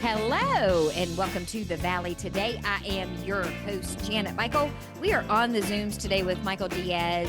Hello, and welcome to the Valley Today. I am your host, Janet Michael. We are on the Zooms today with Michael Diaz,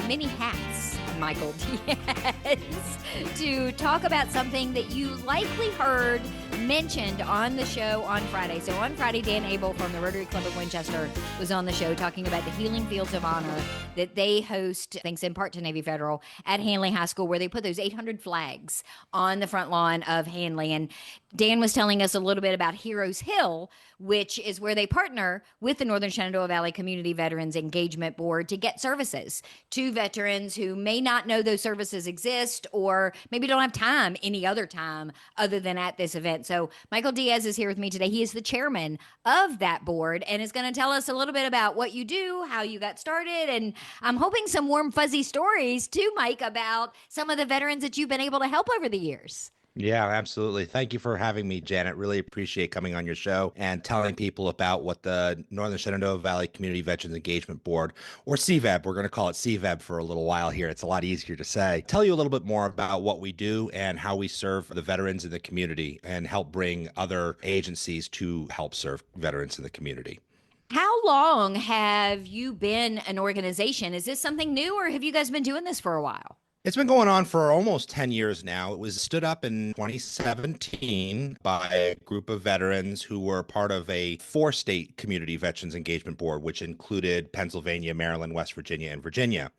many hats, Michael Diaz, to talk about something that you likely heard mentioned on the show on Friday. So on Friday, Dan Abel from the Rotary Club of Winchester was on the show talking about the Healing Fields of Honor that they host, thanks in part to Navy Federal, at Hanley High School, where they put those 800 flags on the front lawn of Hanley. And Dan was telling us a little bit about Heroes Hill, which is where they partner with the Northern Shenandoah Valley Community Veterans Engagement Board to get services to veterans who may not know those services exist or maybe don't have time any other time other than at this event. So Michael Diaz is here with me today. He is the chairman of that board and is going to tell us a little bit about what you do, how you got started, and I'm hoping some warm, fuzzy stories too, Mike, about some of the veterans that you've been able to help over the years. Yeah, absolutely. Thank you for having me, Janet. Really appreciate coming on your show and telling people about what the Northern Shenandoah Valley Community Veterans Engagement Board, or CVEB, we're going to call it CVEB for a little while here. It's a lot easier to say. Tell you a little bit more about what we do and how we serve the veterans in the community and help bring other agencies to help serve veterans in the community. How long have you been an organization? Is this something new, or have you guys been doing this for a while? It's been going on for almost 10 years now. It was stood up in 2017 by a group of veterans who were part of a four-state community veterans engagement board, which included Pennsylvania, Maryland, West Virginia, and Virginia.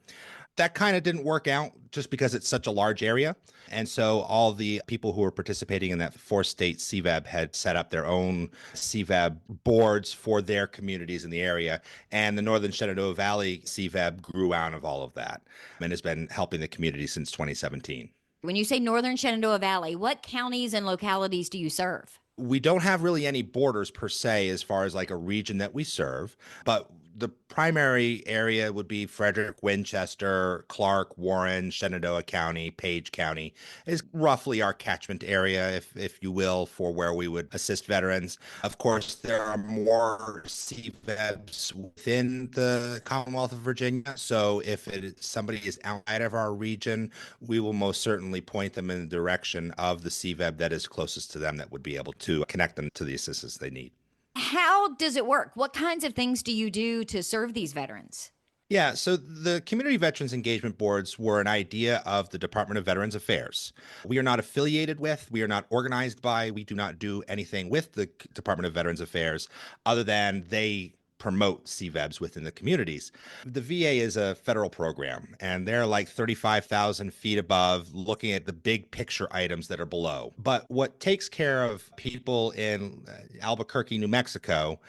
That kind of didn't work out just because it's such a large area. And so all the people who were participating in that four-state CVEB had set up their own CVEB boards for their communities in the area. And the Northern Shenandoah Valley CVEB grew out of all of that and has been helping the community since 2017. When you say Northern Shenandoah Valley, what counties and localities do you serve? We don't have really any borders per se as far as like a region that we serve, but the primary area would be Frederick, Winchester, Clark, Warren, Shenandoah County, Page County is roughly our catchment area, if you will, for where we would assist veterans. Of course, there are more CVEBs within the Commonwealth of Virginia. So if somebody is outside of our region, we will most certainly point them in the direction of the CVEB that is closest to them that would be able to connect them to the assistance they need. How does it work? What kinds of things do you do to serve these veterans? Yeah, so the Community Veterans Engagement Boards were an idea of the Department of Veterans Affairs. We are not affiliated with, we are not organized by, we do not do anything with the Department of Veterans Affairs other than they promote CVEBs within the communities. The VA is a federal program, and they're like 35,000 feet above, looking at the big picture items that are below. But what takes care of people in Albuquerque, New Mexico,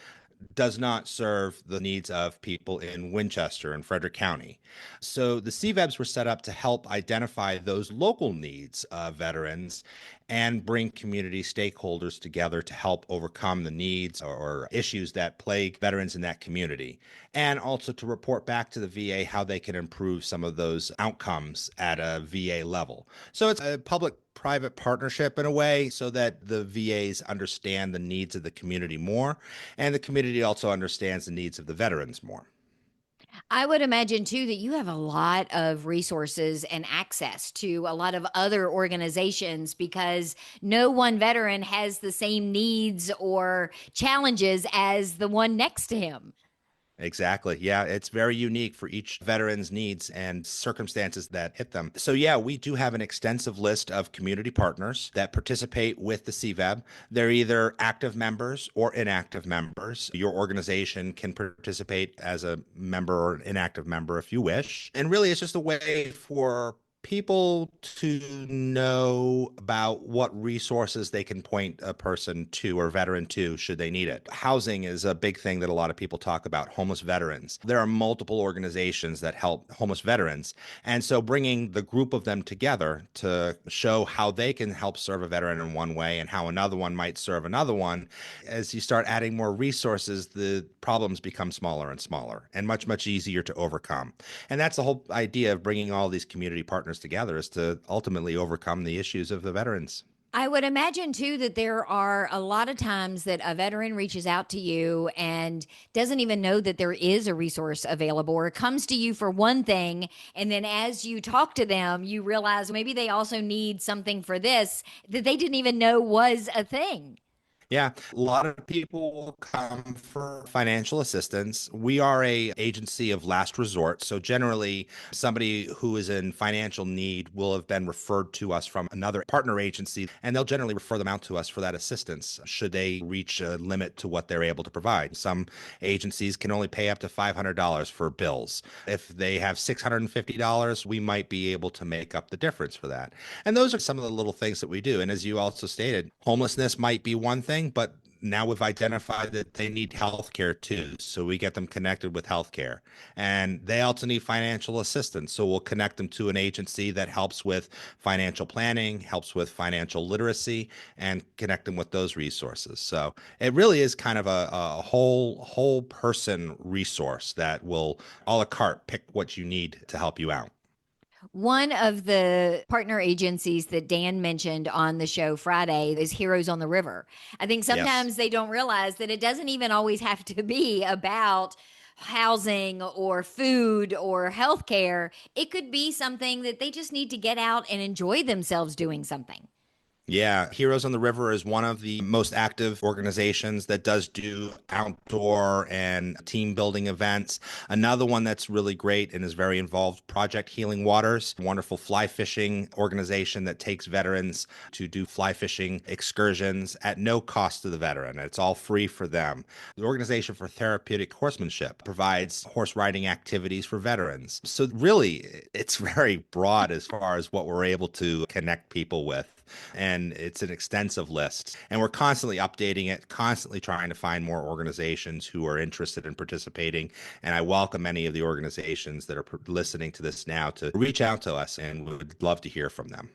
does not serve the needs of people in Winchester and Frederick County. So the CVEBs were set up to help identify those local needs of veterans and bring community stakeholders together to help overcome the needs or issues that plague veterans in that community, and also to report back to the VA how they can improve some of those outcomes at a VA level. So it's a public-private partnership in a way so that the VAs understand the needs of the community more, and the community also understands the needs of the veterans more. I would imagine too that you have a lot of resources and access to a lot of other organizations because no one veteran has the same needs or challenges as the one next to him. Exactly. Yeah, it's very unique for each veteran's needs and circumstances that hit them. So yeah, we do have an extensive list of community partners that participate with the CVEB. They're either active members or inactive members. Your organization can participate as a member or an inactive member if you wish. And really, it's just a way for people to know about what resources they can point a person to or veteran to should they need it. Housing is a big thing that a lot of people talk about, homeless veterans. There are multiple organizations that help homeless veterans. And so bringing the group of them together to show how they can help serve a veteran in one way and how another one might serve another one, as you start adding more resources, the problems become smaller and smaller and much, much easier to overcome. And that's the whole idea of bringing all these community partners together, is to ultimately overcome the issues of the veterans. I would imagine too that there are a lot of times that a veteran reaches out to you and doesn't even know that there is a resource available, or comes to you for one thing, and then as you talk to them, you realize maybe they also need something for this that they didn't even know was a thing. Yeah, a lot of people will come for financial assistance. We are a agency of last resort, so generally somebody who is in financial need will have been referred to us from another partner agency, and they'll generally refer them out to us for that assistance should they reach a limit to what they're able to provide. Some agencies can only pay up to $500 for bills. If they have $650, we might be able to make up the difference for that. And those are some of the little things that we do. And as you also stated, homelessness might be one thing, but now we've identified that they need health care too. So we get them connected with health care. And they also need financial assistance. So we'll connect them to an agency that helps with financial planning, helps with financial literacy, and connect them with those resources. So it really is kind of a whole person resource that will a la carte pick what you need to help you out. One of the partner agencies that Dan mentioned on the show Friday is Heroes on the River. I think Yes. sometimes they don't realize that it doesn't even always have to be about housing or food or healthcare. It could be something that they just need to get out and enjoy themselves doing something. Yeah, Heroes on the River is one of the most active organizations that does do outdoor and team building events. Another one that's really great and is very involved, Project Healing Waters, a wonderful fly fishing organization that takes veterans to do fly fishing excursions at no cost to the veteran. It's all free for them. The Organization for Therapeutic Horsemanship provides horse riding activities for veterans. So really, it's very broad as far as what we're able to connect people with, and it's an extensive list. And we're constantly updating it, constantly trying to find more organizations who are interested in participating. And I welcome any of the organizations that are listening to this now to reach out to us, and we would love to hear from them.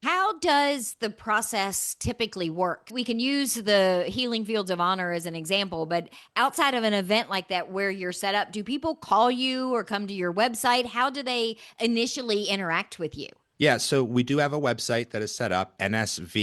How does the process typically work? We can use the Healing Fields of Honor as an example, but outside of an event like that where you're set up, do people call you or come to your website? How do they initially interact with you? Yeah, so we do have a website that is set up, nsvcveb.org.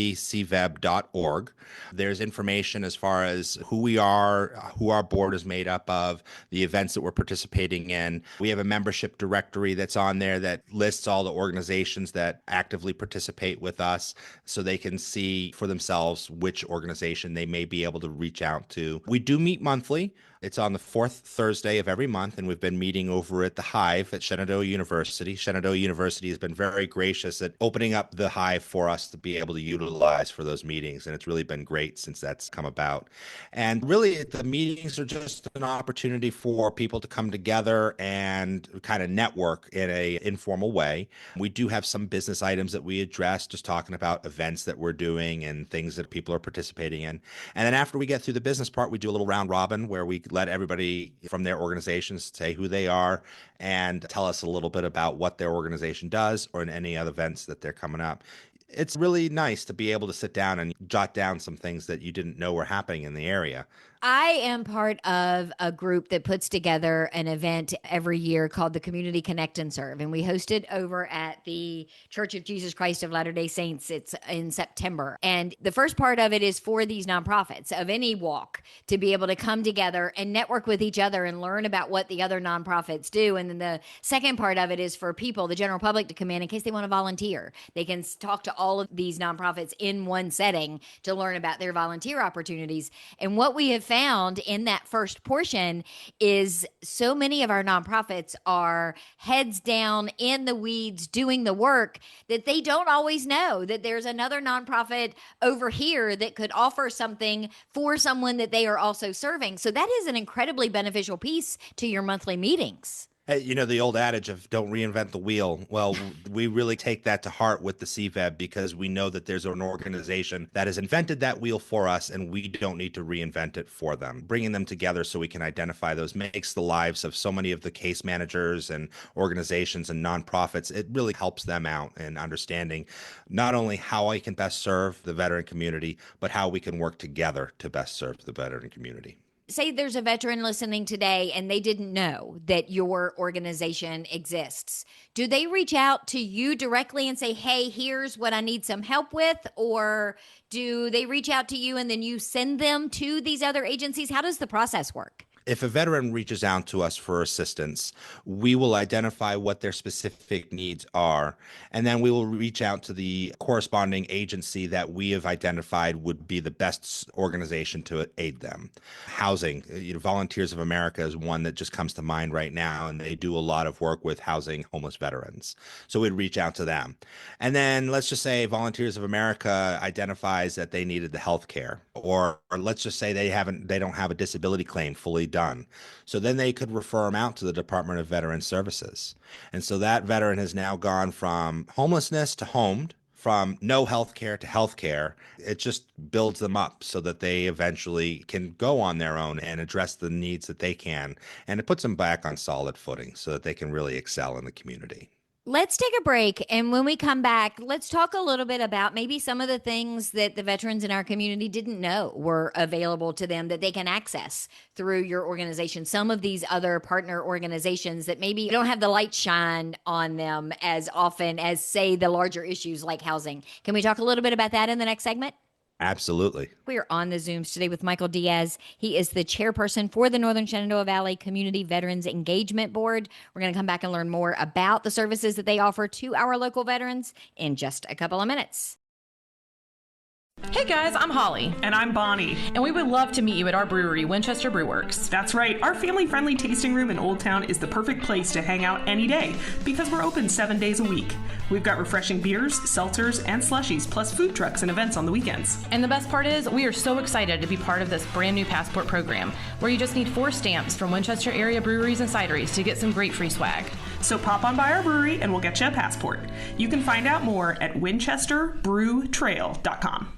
There's information as far as who we are, who our board is made up of, the events that we're participating in. We have a membership directory that's on there that lists all the organizations that actively participate with us so they can see for themselves which organization they may be able to reach out to. We do meet monthly. It's on the fourth Thursday of every month, and we've been meeting over at the Hive at Shenandoah University. Shenandoah University has been very gracious at opening up the Hive for us to be able to utilize for those meetings, and it's really been great since that's come about. And really, the meetings are just an opportunity for people to come together and kind of network in a informal way. We do have some business items that we address, just talking about events that we're doing and things that people are participating in. And then after we get through the business part, we do a little round robin where we let everybody from their organizations say who they are and tell us a little bit about what their organization does or in any other events that they're coming up. It's really nice to be able to sit down and jot down some things that you didn't know were happening in the area. I am part of a group that puts together an event every year called the Community Connect and Serve. And we host it over at the Church of Jesus Christ of Latter-day Saints. It's in September. And the first part of it is for these nonprofits of any walk to be able to come together and network with each other and learn about what the other nonprofits do. And then the second part of it is for people, the general public, to come in case they want to volunteer. They can talk to all of these nonprofits in one setting to learn about their volunteer opportunities. And what we have found in that first portion is so many of our nonprofits are heads down in the weeds doing the work that they don't always know that there's another nonprofit over here that could offer something for someone that they are also serving. So that is an incredibly beneficial piece to your monthly meetings. Hey, you know, the old adage of don't reinvent the wheel. Well, we really take that to heart with the CVEB because we know that there's an organization that has invented that wheel for us and we don't need to reinvent it for them. Bringing them together so we can identify those makes the lives of so many of the case managers and organizations and nonprofits. It really helps them out in understanding not only how I can best serve the veteran community, but how we can work together to best serve the veteran community. Say there's a veteran listening today and they didn't know that your organization exists. Do they reach out to you directly and say, hey, here's what I need some help with? Or do they reach out to you and then you send them to these other agencies? How does the process work? If a veteran reaches out to us for assistance, we will identify what their specific needs are, and then we will reach out to the corresponding agency that we have identified would be the best organization to aid them. Housing, Volunteers of America is one that just comes to mind right now, and they do a lot of work with housing homeless veterans. So we'd reach out to them. And then let's just say Volunteers of America identifies that they needed the health care, or let's just say they don't have a disability claim fully done. So then they could refer them out to the Department of Veterans Services. And so that veteran has now gone from homelessness to homed, from no health care to health care. It just builds them up so that they eventually can go on their own and address the needs that they can. And it puts them back on solid footing so that they can really excel in the community. Let's take a break. And when we come back, let's talk a little bit about maybe some of the things that the veterans in our community didn't know were available to them that they can access through your organization. Some of these other partner organizations that maybe don't have the light shine on them as often as, say, the larger issues like housing. Can we talk a little bit about that in the next segment? Absolutely. We are on the Zooms today with Michael Diaz. He is the chairperson for the Northern Shenandoah Valley Community Veterans Engagement Board. We're going to come back and learn more about the services that they offer to our local veterans in just a couple of minutes. Hey guys, I'm Holly. And I'm Bonnie. And we would love to meet you at our brewery, Winchester Brewworks. That's right. Our family-friendly tasting room in Old Town is the perfect place to hang out any day because we're open 7 days a week. We've got refreshing beers, seltzers, and slushies, plus food trucks and events on the weekends. And the best part is, we are so excited to be part of this brand new passport program, where you just need 4 stamps from Winchester area breweries and cideries to get some great free swag. So pop on by our brewery and we'll get you a passport. You can find out more at winchesterbrewtrail.com.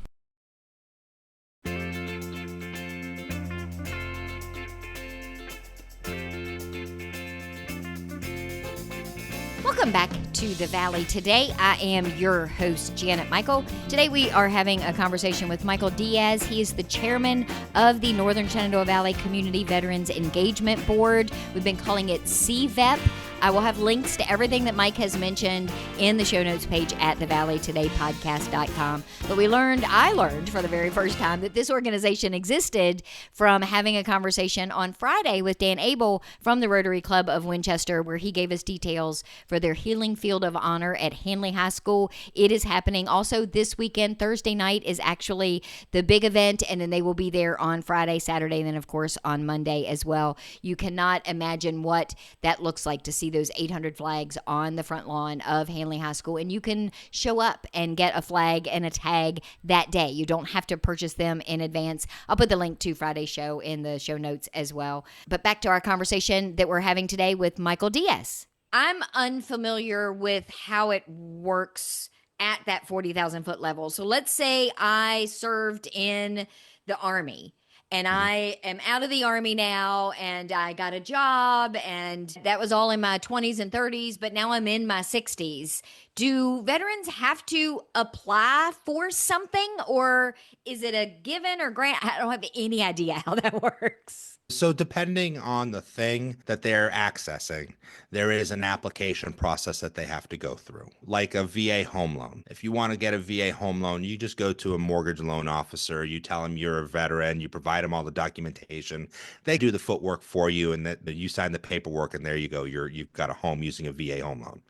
Welcome back to the Valley today. I am your host, Janet Michael. Today we are having a conversation with Michael Diaz. He is the chairman of the Northern Shenandoah Valley Community Veterans Engagement Board. We've been calling it CVEB. I will have links to everything that Mike has mentioned in the show notes page at thevalleytodaypodcast.com. But I learned for the very first time that this organization existed from having a conversation on Friday with Dan Abel from the Rotary Club of Winchester, where he gave us details for their Healing Field of Honor at Hanley High School. It is happening also this weekend. Thursday night is actually the big event, and then they will be there on Friday, Saturday, and then, of course, on Monday as well. You cannot imagine what that looks like to see those 800 flags on the front lawn of Hanley High School, and you can show up and get a flag and a tag that day. You don't have to purchase them in advance. I'll put the link to Friday's show in the show notes as well. But back to our conversation that we're having today with Michael Diaz. I'm unfamiliar with how it works at that 40,000 foot level. So let's say I served in the Army and I am out of the Army now and I got a job, and that was all in my 20s and 30s, but now I'm in my 60s. Do veterans have to apply for something, or is it a given or grant? I don't have any idea how that works. So depending on the thing that they're accessing, there is an application process that they have to go through, like a VA home loan. If you want to get a VA home loan, you just go to a mortgage loan officer, you tell them you're a veteran, you provide them all the documentation, they do the footwork for you, and that you sign the paperwork, and there you go, you've got a home using a VA home loan.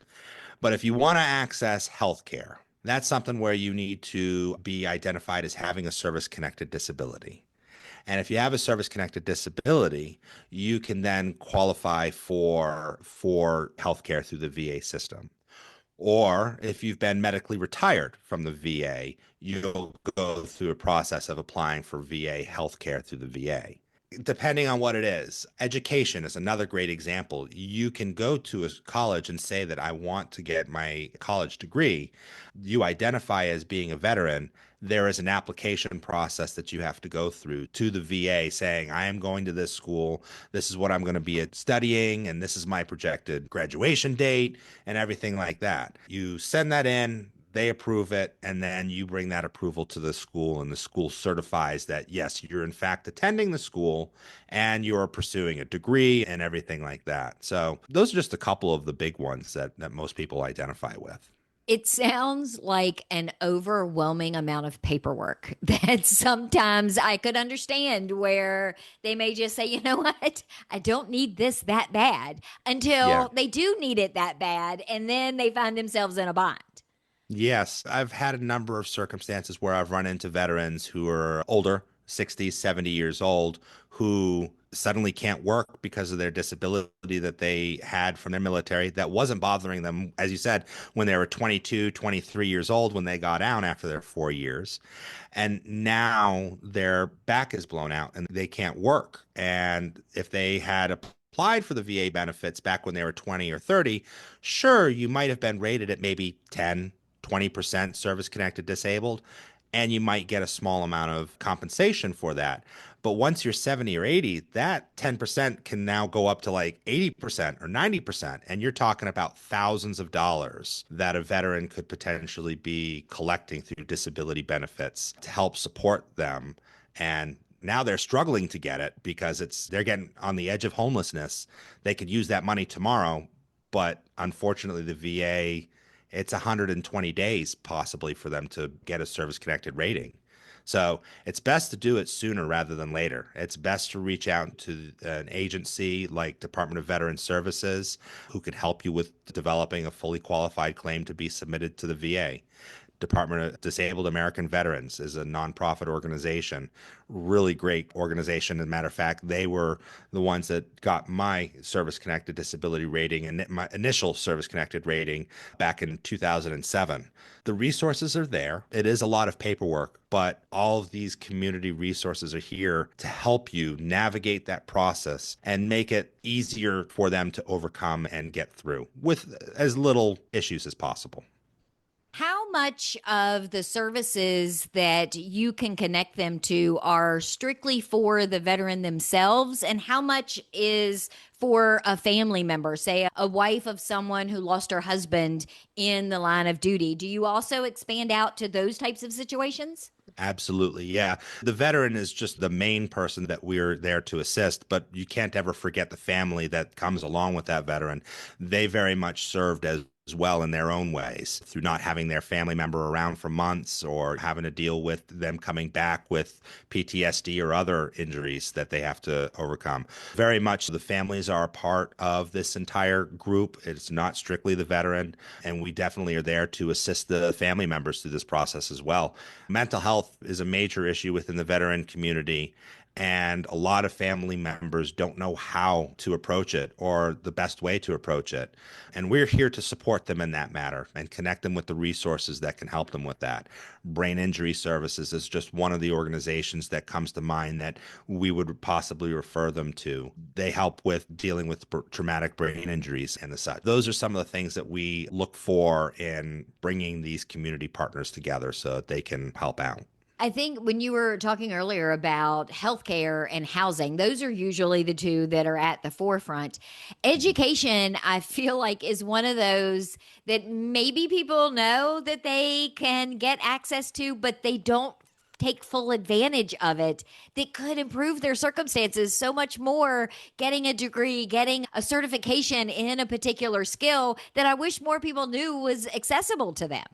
But if you want to access healthcare, that's something where you need to be identified as having a service-connected disability. And if you have a service-connected disability, you can then qualify for healthcare through the VA system. Or if you've been medically retired from the VA, you'll go through a process of applying for VA healthcare through the VA. Depending on what it is, education is another great example. You can go to a college and say that I want to get my college degree. You identify as being a veteran. There is an application process that you have to go through to the VA saying, I am going to this school, this is what I'm going to be studying, and this is my projected graduation date, and everything like that. You send that in, they approve it, and then you bring that approval to the school, and the school certifies that, yes, you're in fact attending the school and you're pursuing a degree and everything like that. So those are just a couple of the big ones that most people identify with. It sounds like an overwhelming amount of paperwork that sometimes I could understand where they may just say, you know what, I don't need this that bad Yeah. until they do need it that bad. And then they find themselves in a bind. Yes, I've had a number of circumstances where I've run into veterans who are older, 60, 70 years old, who suddenly can't work because of their disability that they had from their military that wasn't bothering them, as you said, when they were 22, 23 years old when they got out after their 4 years. And now their back is blown out and they can't work. And if they had applied for the VA benefits back when they were 20 or 30, sure, you might have been rated at maybe 10, 20% service connected disabled, and you might get a small amount of compensation for that. But once you're 70 or 80, that 10% can now go up to like 80% or 90%. And you're talking about thousands of dollars that a veteran could potentially be collecting through disability benefits to help support them. And now they're struggling to get it because they're getting on the edge of homelessness. They could use that money tomorrow, but unfortunately the VA, it's 120 days possibly for them to get a service connected rating. So it's best to do it sooner rather than later. It's best to reach out to an agency like Department of Veterans Services, who could help you with developing a fully qualified claim to be submitted to the VA. Department of Disabled American Veterans is a nonprofit organization, really great organization. As a matter of fact, they were the ones that got my service connected disability rating and my initial service connected rating back in 2007. The resources are there. It is a lot of paperwork, but all of these community resources are here to help you navigate that process and make it easier for them to overcome and get through with as little issues as possible. How much of the services that you can connect them to are strictly for the veteran themselves, and how much is for a family member, say a wife of someone who lost her husband in the line of duty? Do you also expand out to those types of situations? Absolutely. Yeah. The veteran is just the main person that we're there to assist, but you can't ever forget the family that comes along with that veteran. They very much served as well in their own ways through not having their family member around for months or having to deal with them coming back with PTSD or other injuries that they have to overcome. Very much the families are a part of this entire group. It's not strictly the veteran, and we definitely are there to assist the family members through this process as well. Mental health is a major issue within the veteran community. And a lot of family members don't know how to approach it or the best way to approach it. And we're here to support them in that matter and connect them with the resources that can help them with that. Brain Injury Services is just one of the organizations that comes to mind that we would possibly refer them to. They help with dealing with traumatic brain injuries and the such. Those are some of the things that we look for in bringing these community partners together so that they can help out. I think when you were talking earlier about healthcare and housing, those are usually the two that are at the forefront. Education, I feel like, is one of those that maybe people know that they can get access to, but they don't take full advantage of it, that could improve their circumstances so much more. Getting a degree, getting a certification in a particular skill that I wish more people knew was accessible to them.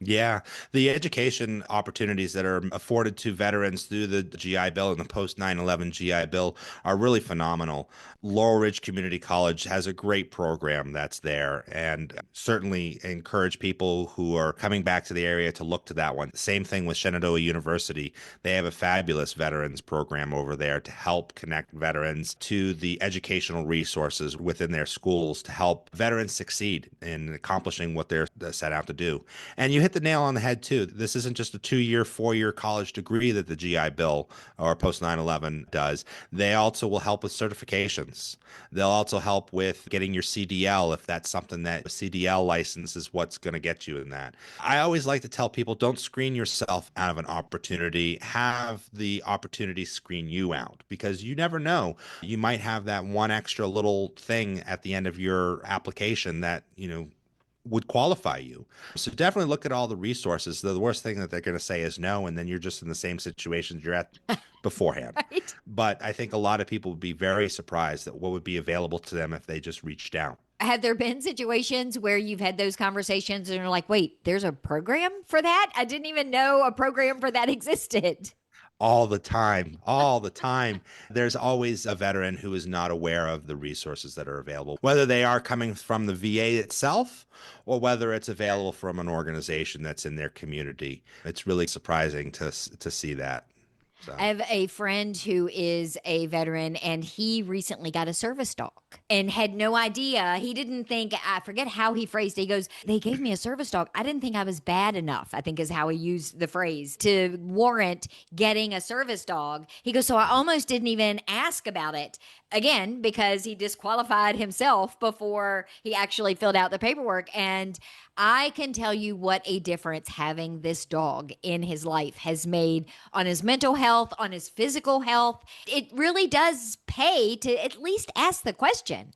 Yeah, the education opportunities that are afforded to veterans through the GI Bill and the post 9/11 GI Bill are really phenomenal. Laurel Ridge Community College has a great program that's there, and certainly encourage people who are coming back to the area to look to that one. Same thing with Shenandoah University. They have a fabulous veterans program over there to help connect veterans to the educational resources within their schools to help veterans succeed in accomplishing what they're set out to do. And you hit the nail on the head too. This isn't just a 2-year, 4-year college degree that the GI Bill or post 9/11 does. They also will help with certifications. They'll also help with getting your CDL if that's something that a CDL license is what's going to get you in that. I always like to tell people, don't screen yourself out of an opportunity. Have the opportunity screen you out, because you never know. You might have that one extra little thing at the end of your application that, would qualify you. So definitely look at all the resources. The worst thing that they're going to say is no, and then you're just in the same situation you're at beforehand. Right? But I think a lot of people would be very surprised at what would be available to them if they just reached out. Have there been situations where you've had those conversations and you're like, wait, there's a program for that? I didn't even know a program for that existed. All the time, all the time. There's always a veteran who is not aware of the resources that are available, whether they are coming from the VA itself or whether it's available from an organization that's in their community. It's really surprising to see that. So. I have a friend who is a veteran, and he recently got a service dog and had no idea. He didn't think, I forget how he phrased it. He goes, they gave me a service dog. I didn't think I was bad enough, I think is how he used the phrase, to warrant getting a service dog. He goes, so I almost didn't even ask about it. Again, because he disqualified himself before he actually filled out the paperwork. And I can tell you what a difference having this dog in his life has made on his mental health, on his physical health. It really does pay to at least ask the question.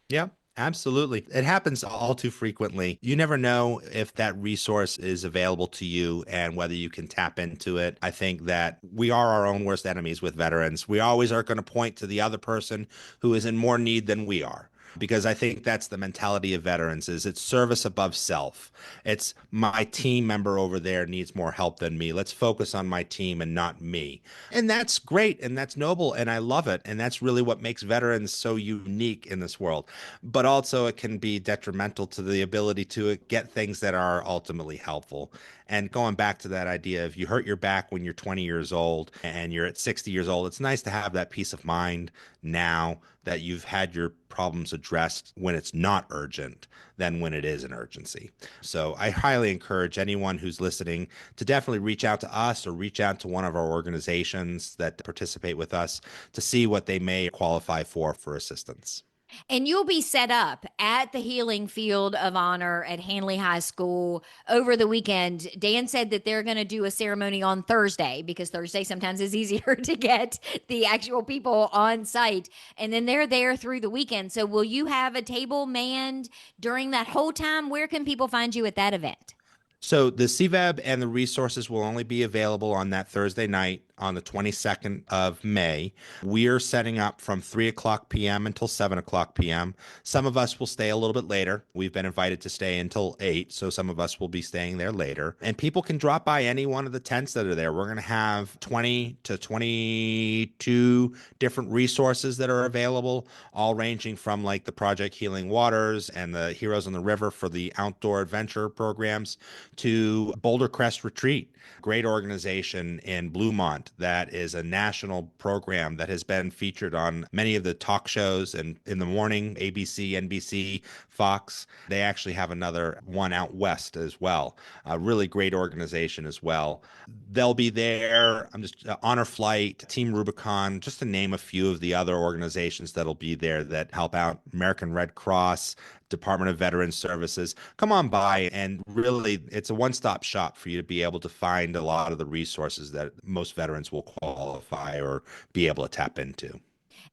Yeah. Absolutely. It happens all too frequently. You never know if that resource is available to you and whether you can tap into it. I think that we are our own worst enemies with veterans. We always are going to point to the other person who is in more need than we are. Because I think that's the mentality of veterans is it's service above self. It's my team member over there needs more help than me. Let's focus on my team and not me. And that's great. And that's noble. And I love it. And that's really what makes veterans so unique in this world. But also it can be detrimental to the ability to get things that are ultimately helpful. And going back to that idea, if you hurt your back when you're 20 years old and you're at 60 years old, it's nice to have that peace of mind now that you've had your problems addressed when it's not urgent than when it is an urgency. So I highly encourage anyone who's listening to definitely reach out to us or reach out to one of our organizations that participate with us to see what they may qualify for assistance. And you'll be set up at the Healing Field of Honor at Hanley High School over the weekend. Dan said that they're going to do a ceremony on Thursday because Thursday sometimes is easier to get the actual people on site. And then they're there through the weekend. So will you have a table manned during that whole time? Where can people find you at that event? So the CVEB and the resources will only be available on that Thursday night on the 22nd of May. We are setting up from 3 o'clock p.m. until 7 o'clock p.m. Some of us will stay a little bit later. We've been invited to stay until 8, so some of us will be staying there later. And people can drop by any one of the tents that are there. We're going to have 20 to 22 different resources that are available, all ranging from like the Project Healing Waters and the Heroes on the River for the outdoor adventure programs to Boulder Crest Retreat, great organization in Bluemont that is a national program that has been featured on many of the talk shows and in the morning, ABC, NBC, Fox. They actually have another one out west as well. A really great organization as well. They'll be there. I'm just Honor Flight, Team Rubicon, just to name a few of the other organizations that'll be there that help out. American Red Cross, Department of Veterans Services. Come on by, and really it's a one-stop shop for you to be able to find a lot of the resources that most veterans will qualify or be able to tap into.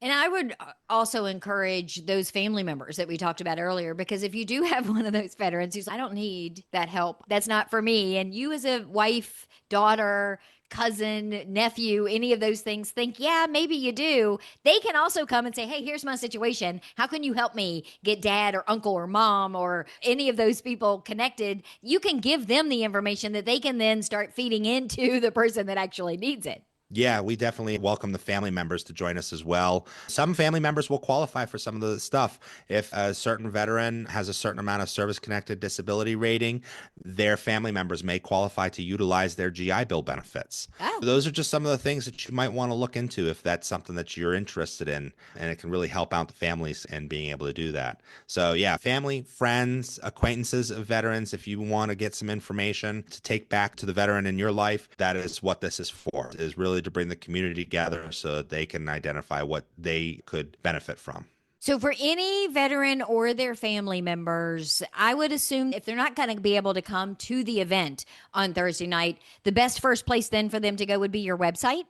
And I would also encourage those family members that we talked about earlier, because if you do have one of those veterans who's, I don't need that help, that's not for me, and you as a wife, daughter, cousin, nephew, any of those things, think, yeah, maybe you do. They can also come and say, hey, here's my situation. How can you help me get dad or uncle or mom or any of those people connected? You can give them the information that they can then start feeding into the person that actually needs it. Yeah, we definitely welcome the family members to join us as well. Some family members will qualify for some of the stuff. If a certain veteran has a certain amount of service-connected disability rating, their family members may qualify to utilize their GI Bill benefits. Oh. Those are just some of the things that you might want to look into if that's something that you're interested in, and it can really help out the families in being able to do that. So yeah, family, friends, acquaintances of veterans, if you want to get some information to take back to the veteran in your life, that is what this is for, is really to bring the community together so that they can identify what they could benefit from. So for any veteran or their family members, I would assume if they're not going to be able to come to the event on Thursday night, the best first place then for them to go would be your website?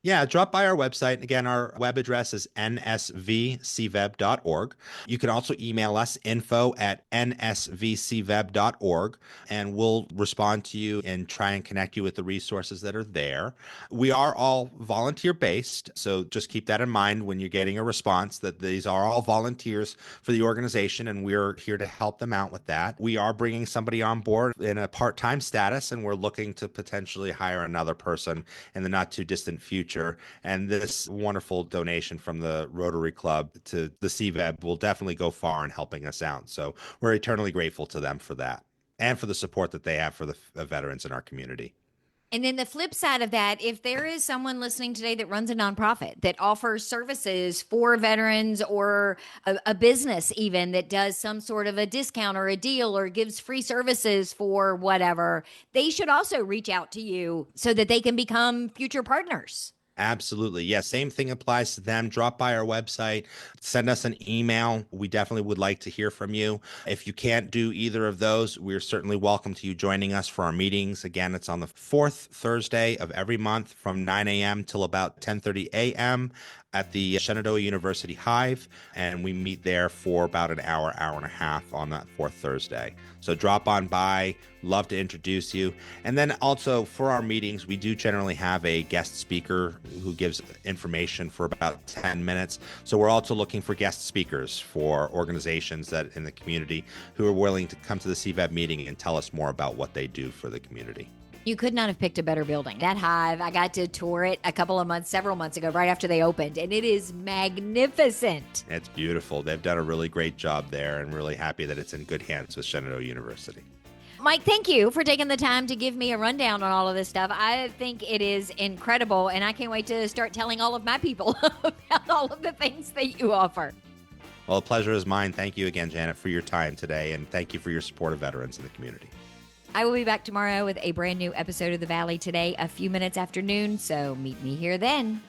Yeah, drop by our website. Again, our web address is nsvcveb.org. You can also email us info@nsvcveb.org, and we'll respond to you and try and connect you with the resources that are there. We are all volunteer based, so just keep that in mind when you're getting a response that these are all volunteers for the organization, and we're here to help them out with that. We are bringing somebody on board in a part-time status, and we're looking to potentially hire another person in the not too distant future. And this wonderful donation from the Rotary Club to the CVEB will definitely go far in helping us out. So we're eternally grateful to them for that and for the support that they have for the veterans in our community. And then the flip side of that, if there is someone listening today that runs a nonprofit that offers services for veterans, or a business even that does some sort of a discount or a deal or gives free services for whatever, they should also reach out to you so that they can become future partners. Absolutely. Yeah, same thing applies to them. Drop by our website, send us an email. We definitely would like to hear from you. If you can't do either of those, we're certainly welcome to you joining us for our meetings. Again, it's on the fourth Thursday of every month from 9 a.m. till about 10:30 a.m. at the Shenandoah University Hive, and we meet there for about an hour, hour and a half on that fourth Thursday. So drop on by, love to introduce you. And then also for our meetings, we do generally have a guest speaker who gives information for about 10 minutes. So we're also looking for guest speakers for organizations that in the community who are willing to come to the CVEB meeting and tell us more about what they do for the community. You could not have picked a better building. That Hive, I got to tour it several months ago, right after they opened, and it is magnificent. It's beautiful. They've done a really great job there, and really happy that it's in good hands with Shenandoah University. Mike, thank you for taking the time to give me a rundown on all of this stuff. I think it is incredible, and I can't wait to start telling all of my people about all of the things that you offer. Well, the pleasure is mine. Thank you again, Janet, for your time today, and thank you for your support of veterans in the community. I will be back tomorrow with a brand new episode of The Valley Today, a few minutes after noon, so meet me here then.